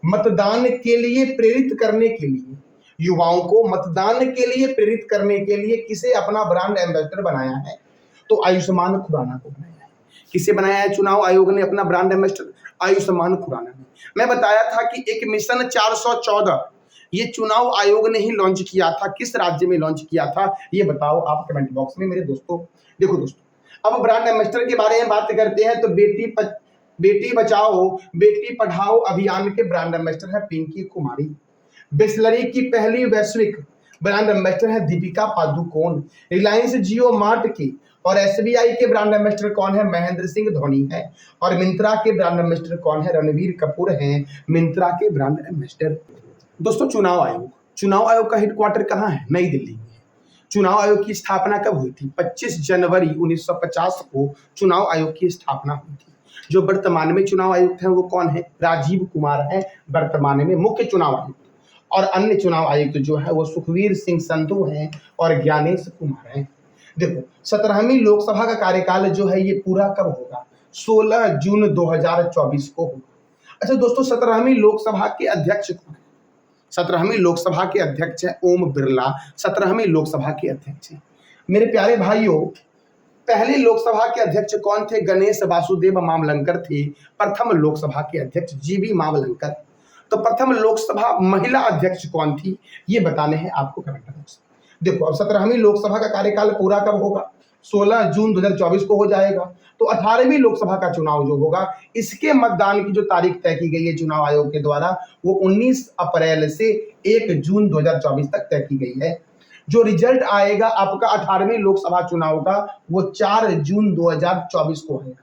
Speaker 1: मतदान के लिए प्रेरित करने के लिए, युवाओं को मतदान के लिए प्रेरित करने के लिए किसे अपना ब्रांड एम्बेसडर बनाया है, तो आयुष्मान खुराना को बनाया है। किसे बनाया है चुनाव आयोग ने अपना ब्रांड एम्बेसडर, आयुष्मान खुराना ने। मैं बताया था कि एक मिशन 414 ये चुनाव आयोग ने ही लॉन्च किया था। किस राज्य में लॉन्च किया था ये बताओ आप कमेंट बॉक्स में मेरे दोस्तों। देखो दोस्तों, अब ब्रांड एम्बेसडर के बारे में बात करते हैं तो बेटी बचाओ बेटी पढ़ाओ अभियान के ब्रांड एम्बेसडर है पिंकी कुमारी। बिस्लरी की पहली वैश्विक ब्रांड एम्बेसडर है दीपिका पादुकोण। रिलायंस जियो मार्ट की और एसबीआई के ब्रांड एम्बेसडर कौन है, महेंद्र सिंह धोनी है। और मिंत्रा के ब्रांड एम्बेसडर कौन है, रणवीर कपूर हैं मिंत्रा के ब्रांड एम्बेसडर। दोस्तों चुनाव आयोग का हेडक्वार्टर कहाँ है, नई दिल्ली में। चुनाव आयोग की स्थापना कब हुई थी, 25 जनवरी 1950 को चुनाव आयोग की स्थापना हुई थी। जो वर्तमान में चुनाव आयुक्त हैं वो कौन है, राजीव कुमार है वर्तमान में मुख्य चुनाव आयुक्त। और अन्य चुनाव आयुक्त जो है वो सुखवीर सिंह संधू हैं और ज्ञानेश कुमार हैं। देखो 17वीं लोकसभा का कार्यकाल जो है ये पूरा कब होगा, 16 जून 2024 को होगा। अच्छा दोस्तों, 17वीं लोकसभा के अध्यक्ष कौन है, 17वीं लोकसभा के अध्यक्ष है ओम बिरला। 17वीं लोकसभा के अध्यक्ष हैं मेरे प्यारे भाइयों। पहले लोकसभा के अध्यक्ष कौन थे, गणेश वासुदेव मावलंकर थे प्रथम लोकसभा के अध्यक्ष, जीबी मावलंकर। तो प्रथम लोकसभा महिला अध्यक्ष कौन थी ये बताने हैं आपको कमेंट बॉक्स। देखो अब 17वीं लोकसभा का कार्यकाल पूरा कब होगा, 16 जून 2024 को हो जाएगा। तो 18वीं लोकसभा का चुनाव जो होगा इसके मतदान की जो तारीख तय की गई है चुनाव आयोग के द्वारा वो 19 अप्रैल से 1 जून 2024 तक तय की गई है। जो रिजल्ट आएगा आपका 18वीं लोकसभा चुनाव का वो 4 जून 2024 को आएगा।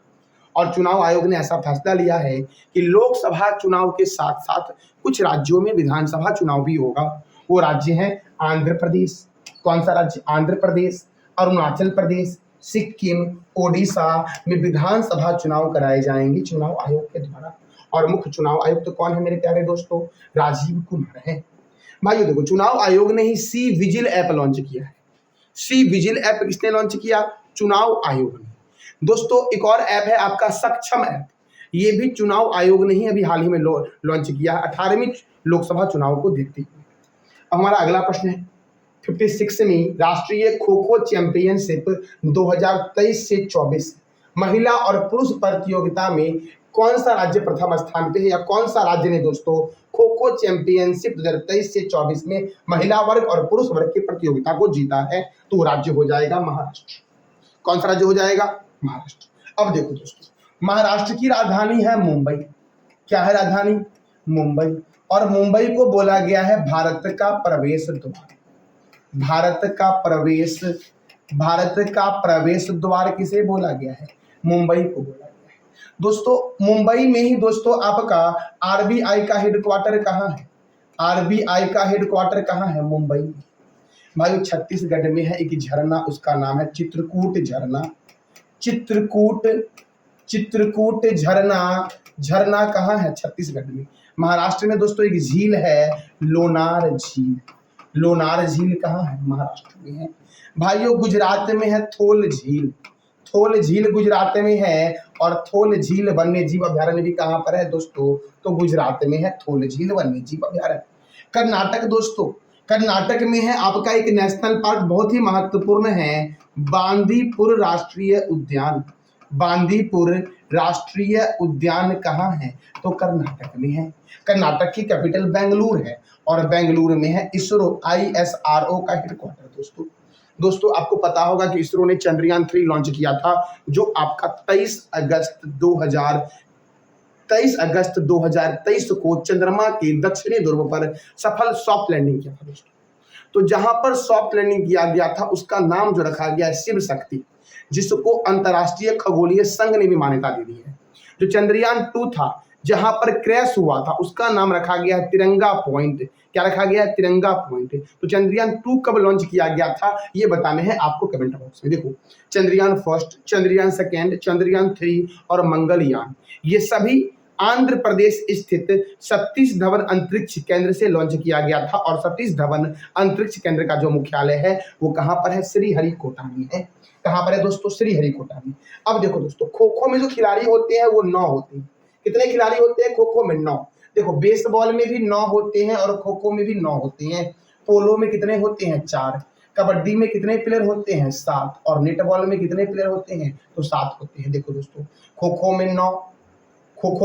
Speaker 1: और चुनाव आयोग ने ऐसा फैसला लिया है कि लोकसभा चुनाव के साथ साथ कुछ राज्यों में विधानसभा चुनाव भी होगा। वो राज्य हैं आंध्र प्रदेश, कौन सा राज्य, आंध्र प्रदेश, अरुणाचल प्रदेश, सिक्किम, ओडिशा में विधानसभा चुनाव कराए जाएंगे चुनाव आयोग के द्वारा। और मुख्य चुनाव आयुक्त तो कौन है मेरे प्यारे दोस्तों, राजीव कुमार है। भाइयों देखो, चुनाव आयोग ने ही सी विजिल ऐप लॉन्च किया है। सी विजिल ऐप किसने लॉन्च किया, चुनाव आयोग ने। दोस्तों एक और ऐप है आपका सक्षम ऐप, ये भी चुनाव आयोग ने ही अभी हाल ही में लॉन्च किया है 18वीं लोकसभा चुनाव को देखते हुए। अब हमारा अगला प्रश्न है 56वीं राष्ट्रीय खो खो चैंपियनशिप 2023 से 24 महिला और पुरुष प्रतियोगिता में कौन सा राज्य प्रथम स्थान पे है, या कौन सा राज्य ने दोस्तों खो खो चैंपियनशिप 2023 से 24 में महिला वर्ग और पुरुष वर्ग की प्रतियोगिता को जीता है, तो वो राज्य हो जाएगा महाराष्ट्र। कौन सा राज्य हो जाएगा, महाराष्ट्र। अब देखो दोस्तों, महाराष्ट्र की राजधानी है मुंबई। क्या है राजधानी, मुंबई। और मुंबई को बोला गया है भारत का प्रवेश द्वार। भारत का प्रवेश द्वार किसे बोला गया है, मुंबई को बोला गया है। दोस्तों मुंबई में ही दोस्तों आपका आरबीआई का हेडक्वार्टर कहाँ है, आरबीआई का हेडक्वार्टर कहाँ है, मुंबई में। भाई छत्तीसगढ़ में है एक झरना, उसका नाम है चित्रकूट झरना। चित्रकूट झरना कहाँ है, छत्तीसगढ़ में। महाराष्ट्र में दोस्तों एक झील है लोनार झील। लोनार झील कहाँ है, महाराष्ट्र में है। भाइयों गुजरात में है थोल झील। थोल झील गुजरात में है। और थोल झील वन्य जीव अभ्यारण्य भी कहाँ पर है दोस्तों, तो गुजरात में है थोल झील वन्य जीव अभ्यारण्य। कर्नाटक दोस्तों, कर्नाटक में है आपका एक नेशनल पार्क बहुत ही महत्वपूर्ण है, बांदीपुर राष्ट्रीय उद्यान। बांदीपुर राष्ट्रीय उद्यान कहाँ है, तो कर्नाटक में है। कर्नाटक की कैपिटल बेंगलुरु है और बेंगलुरु में है इसरो ISRO का हेडक्वार्टर दोस्तों। दोस्तों आपको पता होगा कि इसरो ने चंद्रयान 3 लॉन्च किया था, जो आपका 23 अगस्त 2023 को चंद्रमा के दक्षिणी ध्रुव पर सफल सॉफ्ट लैंडिंग किया था दोस्तों। तो जहां पर सॉफ्ट लैंडिंग किया गया था उसका नाम जो रखा गया है शिव शक्ति, जिसको अंतर्राष्ट्रीय खगोलीय संघ ने भी मान्यता दे दी है। जो चंद्रयान 2 था, जहां पर क्रैश हुआ था, उसका नाम रखा गया है तिरंगा पॉइंट। क्या रखा गया है? तिरंगा पॉइंट। तो चंद्रयान 2 कब लॉन्च किया गया था, ये बताने हैं आपको कमेंट बॉक्स में। देखो, चंद्रयान फर्स्ट, चंद्रयान सेकेंड, चंद्रयान 3 और मंगलयान, ये सभी आंध्र प्रदेश स्थित सतीश धवन अंतरिक्ष केंद्र से लॉन्च किया गया था। और सतीश धवन अंतरिक्ष केंद्र का जो मुख्यालय है वो कहां पर है? श्रीहरिकोटा में है। कहां पर है दोस्तों? श्रीहरिकोटा में। अब देखो दोस्तों, खो खो में जो खिलाड़ी होते हैं वो 9 होते हैं। कितने खिलाड़ी होते हैं खो खो में? 9। देखो, बेसबॉल में भी 9 होते हैं और खो खो में भी 9 होते हैं। पोलो में कितने होते हैं? 4। कबड्डी में कितने प्लेयर होते हैं? 7। और नेटबॉल में कितने प्लेयर होते हैं? तो 7 होते हैं। देखो दोस्तों, खो खो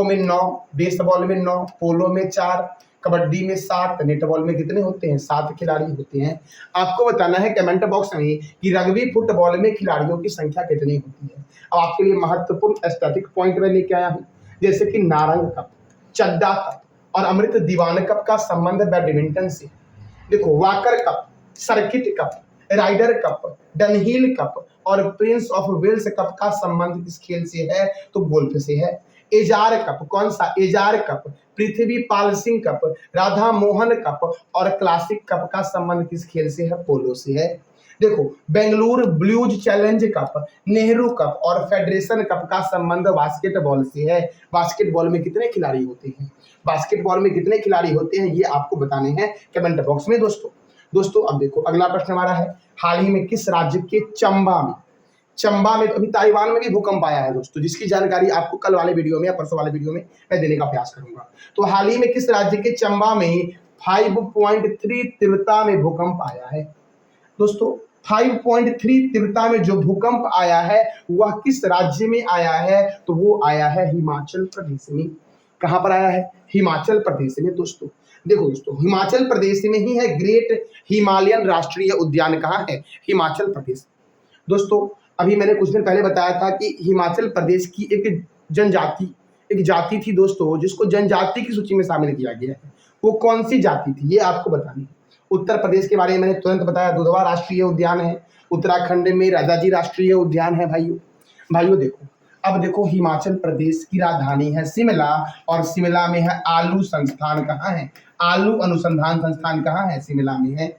Speaker 1: में 9, बेसबॉल में 9, पोलो में 4, कबड्डी में 7, नेटबॉल में कितने होते हैं? 7 खिलाड़ी होते हैं। आपको बताना है कमेंट बॉक्स में कि रग्बी फुटबॉल में खिलाड़ियों की संख्या कितनी होती है। अब आपके लिए महत्वपूर्ण स्टैटिक पॉइंट में लेके आया हूं, जैसे कि नारंग कप, चड्डा कप और अमृत दीवान कप का संबंध बैडमिंटन से। देखो, Walker cup, circuit cup, rider cup, Dunhill cup और प्रिंस ऑफ वेल्स कप का संबंध किस खेल से है? तो गोल्फ से है। एजार कप, कौन सा? एजार कप, पृथ्वी पाल सिंह कप, राधा मोहन कप और क्लासिक कप का संबंध किस खेल से है? पोलो से है। देखो, Bengaluru blues challenge cup, Nehru cup और फेडरेशन कप का संबंध बास्केटबॉल से है। बास्केटबॉल में कितने खिलाड़ी होते हैं? बास्केटबॉल में कितने खिलाड़ी होते हैं, ये आपको बताने हैं कमेंट बॉक्स में दोस्तों अब देखो, अगला प्रश्न हमारा है, हाल ही में किस राज्य के चंबा में, अभी ताइवान में भी भूकंप आया है दोस्तों, जिसकी जानकारी आपको कल वाले वीडियो में या परसों वाले वीडियो में मैं देने का प्रयास करूंगा। तो हाल ही में किस राज्य के चंबा में 5.3 तीव्रता में भूकंप आया है? दोस्तों, 5.3 तीव्रता में जो भूकंप आया है वह किस राज्य में आया है? तो वो आया है हिमाचल प्रदेश में। कहां पर आया है? हिमाचल प्रदेश में दोस्तों। देखो दोस्तों, हिमाचल प्रदेश में ही है ग्रेट हिमालयन राष्ट्रीय उद्यान। कहाँ है? हिमाचल प्रदेश। दोस्तों, अभी मैंने कुछ दिन पहले बताया था कि हिमाचल प्रदेश की एक जाति थी दोस्तों, जिसको जनजाति की सूची में शामिल किया गया है। वो कौन सी जाति थी, ये आपको बतानी है। उत्तर प्रदेश के बारे में मैंने तुरंत बताया, दुधवा राष्ट्रीय उद्यान है। उत्तराखंड में राजाजी राष्ट्रीय उद्यान है। भाइयों देखो, अब देखो, हिमाचल प्रदेश की राजधानी है शिमला और शिमला में है आलू संस्थान। कहाँ है? आलू अनुसंधान संस्थान कहाँ है? शिमला में है।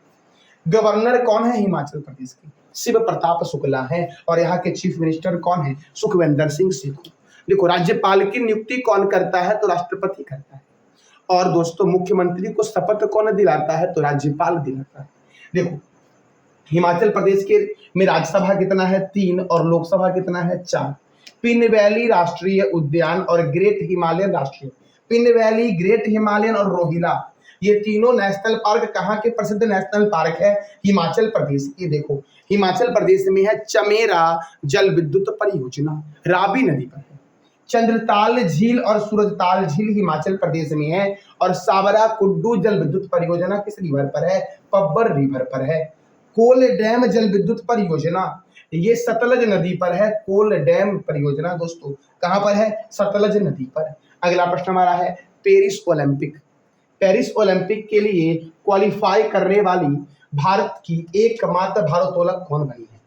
Speaker 1: गवर्नर कौन है हिमाचल प्रदेश के? शिव प्रताप शुक्ला है। और यहाँ के चीफ मिनिस्टर कौन है? सुखविंदर सिंह सुक्खू। देखो, राज्यपाल की नियुक्ति कौन करता है? तो राष्ट्रपति करता है। और दोस्तों, मुख्यमंत्री को शपथ कौन दिलाता है? तो राज्यपाल दिलाता है। देखो, हिमाचल प्रदेश के में राज्यसभा कितना है? 3 और लोकसभा कितना है? 4। पिन वैली राष्ट्रीय उद्यान और ग्रेट हिमालयन राष्ट्रीय, पिन वैली, ग्रेट हिमालयन और रोहिला, ये तीनों नेशनल पार्क कहाँ के प्रसिद्ध नेशनल पार्क है? हिमाचल प्रदेश के। देखो, हिमाचल प्रदेश में है चमेरा जल विद्युत परियोजना, रावी नदी पर है। चंद्रताल झील और सूरजताल झील हिमाचल प्रदेश में है। और सावरा कुड्डू जल विद्युत परियोजना किस रिवर पर है? पब्बर रिवर पर है। कोल डैम जल विद्युत परियोजना, ये सतलज नदी पर है। कोल डैम परियोजना दोस्तों कहां पर है? सतलज नदी पर। अगला प्रश्न हमारा है, पेरिस ओलंपिक के लिए क्वालिफाई करने वाली भारत की एकमात्र भारोत्तोलक कौन बनी है?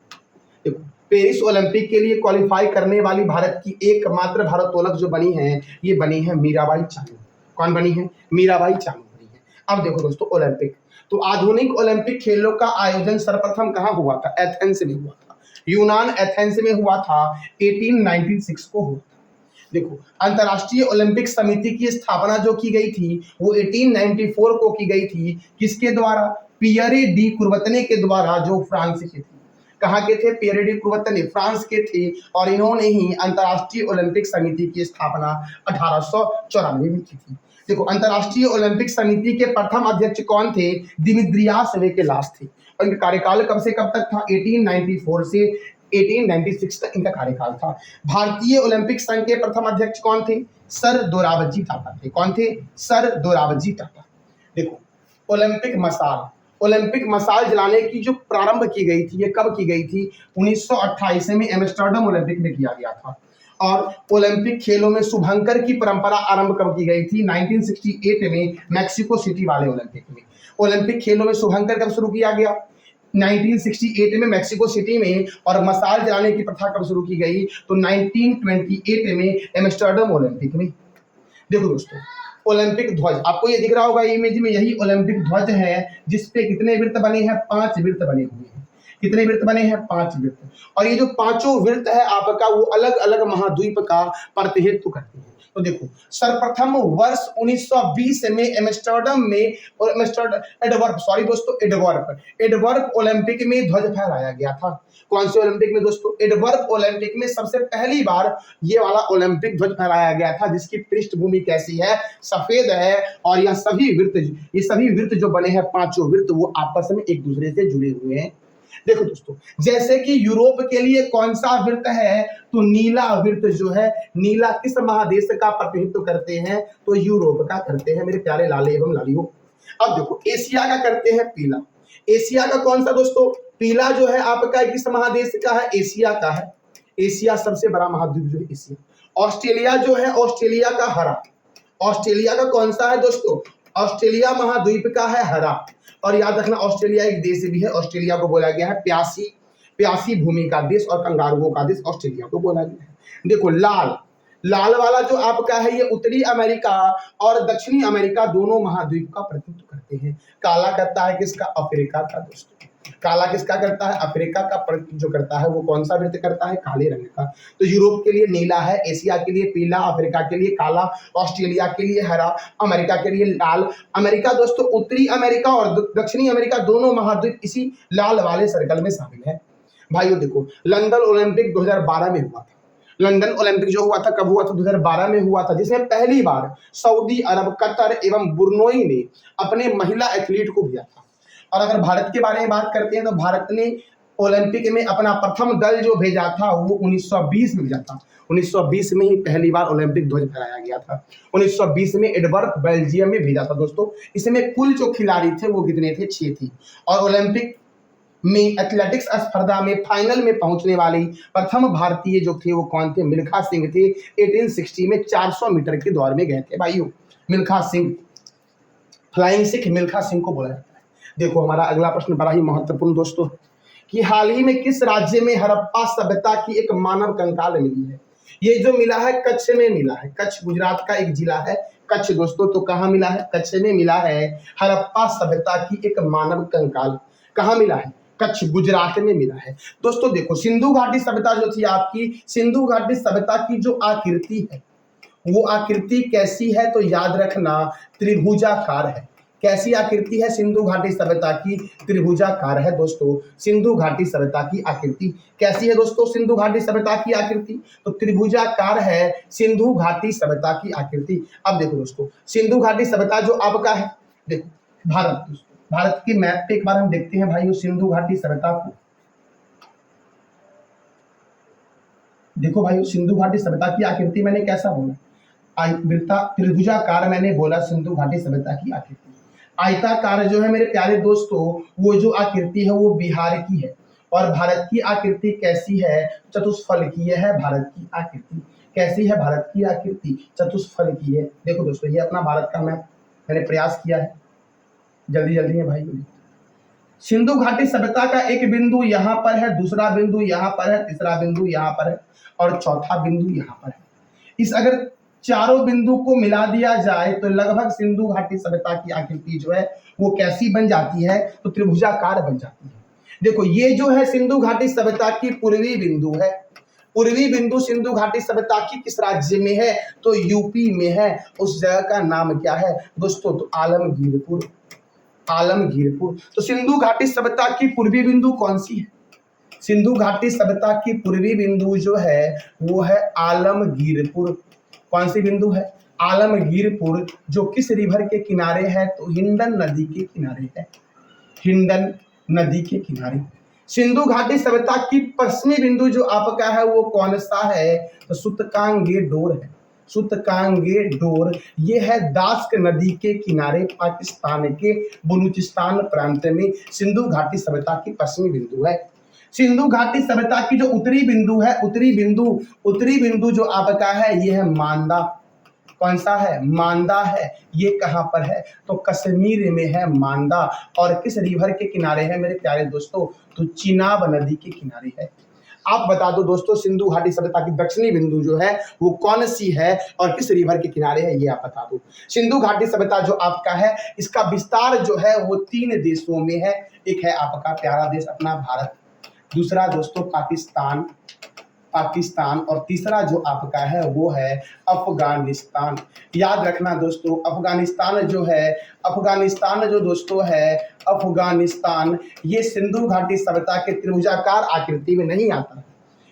Speaker 1: देखो, पेरिस ओलंपिक के लिए क्वालिफाई करने वाली भारत की एकमात्र भारोत्तोलक जो बनी है, ये बनी है मीराबाई चानू। कौन बनी है? मीराबाई चानू बनी है। अब देखो दोस्तों, ओलंपिक, तो आधुनिक ओलंपिक खेलों का आयोजन सर्वप्रथम कहाँ हुआ था? एथेंस में हुआ था। यूनान एथेंस में हुआ था। 1896 को हुआ था। देखो, अंतर्राष्ट्रीय ओलंपिक समिति की स्थापना जो की गई थी वो 1894 को की गई थी। किसके द्वारा? पियरे डी कुर्बतने के द्वारा, जो फ्रांस के थे। कहाँ के थे? पियरे डी कुर्बतने फ्रांस के थे। और इन्होंने ही अंतर्राष्ट्रीय ओलंपिक समिति की स्थापना 1894 में की थी। देखो, अंतर्राष्ट्रीय ओलंपिक समिति के प्रथम अध्यक्ष कौन थे? दिमित्रियास वेकेलास थे। और इनका कार्यकाल कब से कब तक था? 1894 से 1896 तक इनका कार्यकाल था। भारतीय ओलंपिक संघ के प्रथम अध्यक्ष कौन थे? सर दोराबजी टाटा थे। कौन थे? सर दोराबजी टाटा। देखो, ओलंपिक मशाल, ओलंपिक मशाल जलाने की जो प्रारंभ की गई थी, ये कब की गई थी? 1928 में एम्स्टर्डम ओलंपिक में किया गया था। और ओलंपिक खेलों में शुभंकर की परंपरा आरंभ कब की गई थी? 1968 में मैक्सिको सिटी वाले ओलंपिक में। ओलंपिक खेलों में शुभंकर कब शुरू किया गया? 1968 में मैक्सिको सिटी में। और मशाल जलाने की प्रथा कब शुरू की गई? तो 1928 में एम्स्टर्डम ओलंपिक में। देखो दोस्तों, ओलंपिक ध्वज आपको ये दिख रहा होगा इमेज में, यही ओलंपिक ध्वज है जिसपे कितने वृत्त बने हैं? 5 वृत्त बने हुए हैं। कितने वृत्त बने हैं? 5 वृत्त। और ये जो पांचों वृत्त है आपका, वो अलग अलग महाद्वीप का प्रतिनिधित्व करते हैं। तो देखो, सर्वप्रथम वर्ष 1920 में एम्स्टर्डम में, और एडवर्प ओलंपिक में ध्वज फहराया गया था। कौन से ओलंपिक में दोस्तों? एडवर्प ओलंपिक में सबसे पहली बार ये वाला ओलंपिक ध्वज फहराया गया था, जिसकी पृष्ठभूमि कैसी है? सफेद है। और यह सभी वृत्त जो बने हैं, पांचों वृत्त, वो आपस में एक दूसरे से जुड़े हुए हैं। देखो दोस्तों, जैसे कि यूरोप के लिए कौन सा वृत्त है? तो नीला वृत्त जो है, नीला किस महादेश का प्रतिनिधित्व करते हैं? तो यूरोप का करते हैं मेरे प्यारे लाले एवं लालियों। अब देखो, एशिया का करते हैं पीला। एशिया का कौन सा दोस्तों? पीला जो है आपका किस महादेश का है? एशिया का है। एशिया सबसे बड़ा महाद्वीप जो है एशिया। ऑस्ट्रेलिया जो है, ऑस्ट्रेलिया का हरा। ऑस्ट्रेलिया का कौन सा है दोस्तों? ऑस्ट्रेलिया महाद्वीप का है हरा। और याद रखना, ऑस्ट्रेलिया एक देश भी है। ऑस्ट्रेलिया को बोला गया है प्यासी भूमि का देश, और कंगारुओं का देश ऑस्ट्रेलिया को बोला गया है। देखो, लाल वाला जो आपका है, ये उत्तरी अमेरिका और दक्षिणी अमेरिका दोनों महाद्वीप का प्रतिनिधित्व करते हैं। काला करता है किसका? अफ्रीका का दोस्तों। काला किसका करता है? अफ्रीका का जो करता है वो कौन सा वृत्त करता है? काले रंग का। तो यूरोप के लिए नीला है, एशिया के लिए पीला, अफ्रीका के लिए काला, ऑस्ट्रेलिया के लिए हरा, अमेरिका के लिए लाल। अमेरिका दोस्तों, उत्तरी अमेरिका और दक्षिणी अमेरिका दोनों महाद्वीप इसी लाल वाले सर्कल में शामिल है। भाइयों देखो, लंदन ओलंपिक 2012 में हुआ था। लंदन ओलंपिक जो हुआ था, कब हुआ था? 2012 में हुआ था, जिसमें पहली बार सऊदी अरब, कतर एवं बुर्नोई ने अपने महिला एथलीट को भेजा था। और अगर भारत के बारे में बात करते हैं, तो भारत ने ओलंपिक में अपना प्रथम दल जो भेजा था, वो 1920 में भेजा था। 1920 में ही पहली बार ओलंपिक ध्वज फहराया गया था। 1920 में एडवर्प बेल्जियम में भेजा था दोस्तों। इसमें कुल जो खिलाड़ी थे वो कितने थे? 6 थी। और ओलंपिक में एथलेटिक्स स्पर्धा में फाइनल में पहुंचने वाली प्रथम भारतीय जो थे वो कौन थे? मिल्खा सिंह थे। 1860 में 400 मीटर के दौड़ में गए थे भाइयों। मिल्खा सिंह, फ्लाइंग सिख मिल्खा सिंह को बोला जाता है। देखो, हमारा अगला प्रश्न बड़ा ही महत्वपूर्ण दोस्तों, कि हाल ही में किस राज्य में हड़प्पा सभ्यता की एक मानव कंकाल मिली है? ये जो मिला है, कच्छ में मिला है। कच्छ गुजरात का एक जिला है कच्छ दोस्तों। तो कहाँ मिला है? कच्छ में मिला है हड़प्पा सभ्यता की एक मानव कंकाल। कहाँ मिला है? कच्छ गुजरात में मिला है दोस्तों। देखो, सिंधु घाटी सभ्यता जो थी आपकी, सिंधु घाटी सभ्यता की जो आकृति है, वो आकृति कैसी है? तो याद रखना, त्रिभुजाकार है। कैसी आकृति है सिंधु घाटी सभ्यता की? त्रिभुजाकार है दोस्तों। सिंधु घाटी सभ्यता की आकृति कैसी है दोस्तों? सिंधु घाटी सभ्यता की आकृति तो त्रिभुजाकार है सिंधु घाटी सभ्यता की आकृति। अब देखो दोस्तों, सिंधु घाटी सभ्यता जो आपका है, देखो भारत, भारत के मैप पे एक बार हम देखते हैं भाइयों सिंधु घाटी सभ्यता को। देखो भाइयों, सिंधु घाटी सभ्यता की आकृति मैंने कैसा बोला? त्रिभुजाकार मैंने बोला सिंधु घाटी सभ्यता की आकृति। आयताकार जो है मेरे प्यारे दोस्तों, वो जो आकृति है वो बिहार की है। और भारत की आकृति कैसी है? चतुष्फलकीय है भारत की आकृति। कैसी है भारत की आकृति? चतुष्फलकीय है। देखो दोस्तों, ये अपना भारत का मैप मैंने प्रयास किया है, जल्दी जल्दी है भाई। सिंधु घाटी सभ्यता का एक बिंदु यहाँ पर है, दूसरा बिंदु यहाँ पर है, तीसरा बिंदु यहाँ पर है, और चौथा बिंदु यहाँ पर है। इस अगर चारों बिंदु को मिला दिया जाए तो लगभग सिंधु घाटी सभ्यता की आकृति जो है वो कैसी बन जाती है? तो त्रिभुजाकार बन जाती है। देखो, ये जो है सिंधु घाटी सभ्यता की पूर्वी बिंदु है। पूर्वी बिंदु सिंधु घाटी सभ्यता की किस राज्य में है? तो यूपी में है। उस जगह का नाम क्या है दोस्तों? तो आलमगीरपुर। आलमगीरपुर। तो सिंधु घाटी सभ्यता की पूर्वी बिंदु कौन सी है? सिंधु घाटी सभ्यता की पूर्वी बिंदु जो है वो है आलमगीरपुर। कौन सी बिंदु है? आलमगीरपुर। जो किस रिवर के किनारे है? तो हिंडन नदी के किनारे है। हिंडन नदी के किनारे। सिंधु घाटी सभ्यता की पश्चिमी बिंदु जो आपका है वो कौन सा है? तो सूतकांगे डोर है। सुतकांगे डोर, ये है दास्क नदी के किनारे पाकिस्तान के बलूचिस्तान प्रांत में सिंधु घाटी सभ्यता की पश्चिमी बिंदु है। सिंधु घाटी सभ्यता की जो उत्तरी बिंदु है, उत्तरी बिंदु जो आपका है ये है मांदा। कौन सा है? मांदा है। ये कहाँ पर है? तो कश्मीर में है मांदा। और किस रिवर के किनारे है मेरे प्यारे दोस्तों? तो चिनाब नदी के किनारे है। आप बता दो दोस्तों, सिंधु घाटी सभ्यता की दक्षिणी बिंदु जो है वो कौन सी है और किस रिवर के किनारे है, ये आप बता दो। सिंधु घाटी सभ्यता जो आपका है, इसका विस्तार जो है वो 3 देशों में है। एक है आपका प्यारा देश अपना भारत, दूसरा दोस्तों पाकिस्तान और तीसरा जो आपका है वो है अफगानिस्तान। याद रखना दोस्तों, अफगानिस्तान जो दोस्तों है अफगानिस्तान, ये सिंधु घाटी सभ्यता के त्रिभुजाकार आकृति में नहीं आता।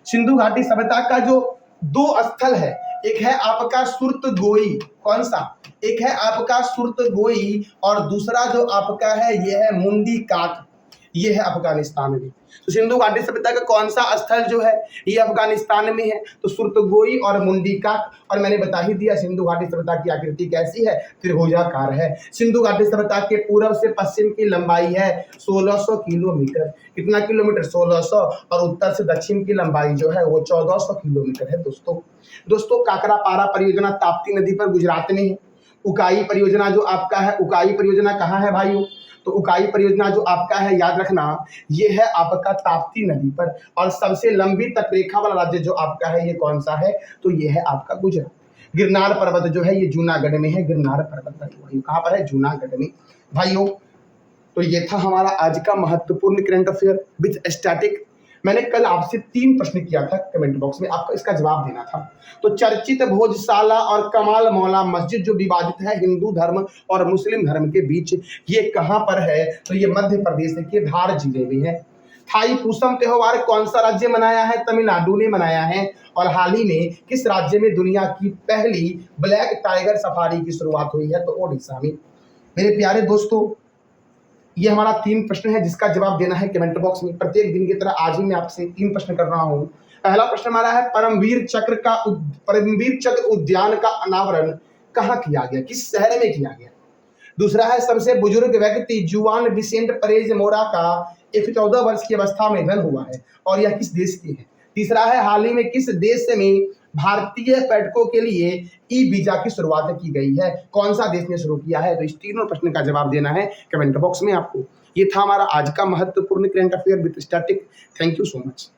Speaker 1: सिंधु घाटी सभ्यता का जो 2 स्थल है, एक है आपका सुर्तगोई। कौन सा? एक है आपका सुर्तगोई और दूसरा जो आपका है ये है मुंडी काक, ये है अफगानिस्तान में। तो सिंधु घाटी सभ्यता का कौन सा स्थल जो है ये अफगानिस्तान में है, तो सुर्तगोई और मुंडी काक। और मैंने बता ही दिया सिंधु घाटी सभ्यता की आकृति कैसी है? त्रिभुजाकार है। सिंधु घाटी सभ्यता के पूर्व से पश्चिम की लंबाई है 1600 किलोमीटर। कितना किलोमीटर? 1600। और उत्तर से दक्षिण की लंबाई जो है वो 1400 किलोमीटर है दोस्तों। काकरापारा परियोजना ताप्ती नदी पर गुजरात में है। उकाई परियोजना जो आपका है, उकाई परियोजना कहाँ है भाइयों? तो उकाई परियोजना जो आपका है याद रखना ये है आपका ताप्ती नदी पर। और सबसे लंबी तटरेखा वाला राज्य जो आपका है ये कौन सा है? तो ये है आपका गुजरात। गिरनार पर्वत जो है ये जूनागढ़ में है। गिरनार पर्वत भाइयों कहाँ पर है? जूनागढ़ में भाइयों। तो ये था हमारा आज का महत्वपूर्ण करंट अफेयर विद स्टैटिक। मैंने कल आपसे 3 प्रश्न किया था कमेंट बॉक्स में, आपको इसका जवाब देना था। तो चर्चित भोजशाला और कमाल मौला मस्जिद जो विवादित है हिंदू धर्म और मुस्लिम धर्म के बीच, ये कहाँ पर है? तो ये मध्य प्रदेश के धार जिले में है। थाई पूसम त्योहार कौन सा राज्य मनाया है? तमिलनाडु ने मनाया है। और हाल ही में किस राज्य में दुनिया की पहली ब्लैक टाइगर सफारी की शुरुआत हुई है? तो ओडिशा में। मेरे प्यारे दोस्तों, ये हमारा 3 प्रश्न है जिसका जवाब देना है कमेंट बॉक्स में। प्रत्येक दिन की तरह आज ही मैं आपसे 3 प्रश्न कर रहा हूँ। पहला प्रश्न हमारा है परमवीर चक्र उद्यान का अनावरण कहाँ किया गया? किस शहर में किया गया? दूसरा है सबसे बुजुर्ग व्यक्ति जुआन विसेंट परेज मोरा का 114 वर्ष की अवस्था में निधन हुआ है और यह किस देश की है? तीसरा है हाल ही में किस देश में भारतीय पर्यटकों के लिए ई वीजा की शुरुआत की गई है? कौन सा देश ने शुरू किया है? तो इस तीनों प्रश्न का जवाब देना है कमेंट बॉक्स में आपको। ये था हमारा आज का महत्वपूर्ण current affair with static. Thank you so much.